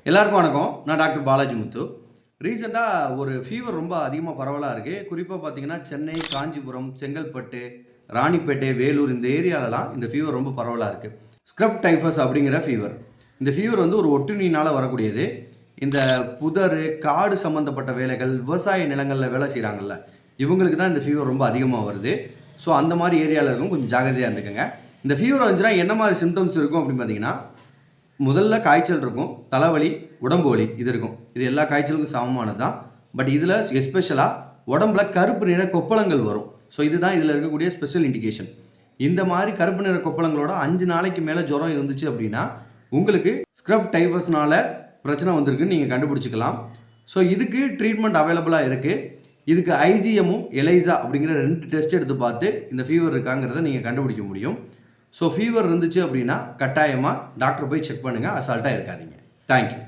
எல்லாருக்கும் வணக்கம். நான் டாக்டர் பாலாஜி முத்து. ரீசென்ட்டா ஒரு ஃபீவர் ரொம்ப அதிகமா பரவலா இருக்கு. குறிப்பா பார்த்தீங்கன்னா, சென்னை, காஞ்சிபுரம், செங்கல்பட்டு, ராணிப்பேட்டை, வேலூர் இந்த ஏரியாலலாம் இந்த ஃபீவர் ரொம்ப பரவலா இருக்கு. ஸ்க்ரப் டைஃபஸ் அப்படிங்கிற ஃபீவர். இந்த ஃபீவர் வந்து ஒரு ஒட்டுண்ணினால வரக்கூடியது. இந்த புதரு, காடு சம்மந்தப்பட்ட வேலைகள், விவசாய நிலங்கள்ல வேலை செய்றாங்கல்ல, இவங்களுக்கு தான் இந்த ஃபீவர் ரொம்ப அதிகமா வருது. ஸோ அந்த மாரி ஏரியால இருக்கவங்க கொஞ்சம் ஜாக்கிரதையா இருந்துக்கங்க. இந்த ஃபீவர் வந்துச்சுன்னா என்ன மாரி சிம்ப்டம்ஸ் இருக்கும் அப்படின்னு பார்த்தீங்கன்னா, முதல்ல காய்ச்சல் இருக்கும், தலைவலி, உடம்பு வலி இது இருக்கும். இது எல்லா காய்ச்சலுக்கும் சமமானது தான். பட் இதில் எஸ்பெஷலாக உடம்புல கருப்பு நிற கொப்பளங்கள் வரும். ஸோ இதுதான் இதில் இருக்கக்கூடிய ஸ்பெஷல் இண்டிகேஷன். இந்த மாதிரி கருப்பு நிற கொப்பளங்களோட 5 நாளைக்கு மேலே ஜுரம் இருந்துச்சு அப்படின்னா, உங்களுக்கு ஸ்க்ரப் டைஃபஸ்னால பிரச்சனை வந்திருக்குன்னு நீங்கள் கண்டுபிடிச்சிக்கலாம். ஸோ இதுக்கு ட்ரீட்மெண்ட் அவைலபிளாக இருக்குது. இதுக்கு ஐஜிஎம்மும் எலைசா அப்படிங்கிற 2 டெஸ்ட் எடுத்து பார்த்து இந்த ஃபீவர் இருக்காங்கிறத நீங்கள் கண்டுபிடிக்க முடியும். ஸோ ஃபீவர் இருந்துச்சு அப்படின்னா கட்டாயமாக டாக்டர் போய் செக் பண்ணுங்கள். அசால்ட்டாக இருக்காதீங்க. தேங்க்யூ.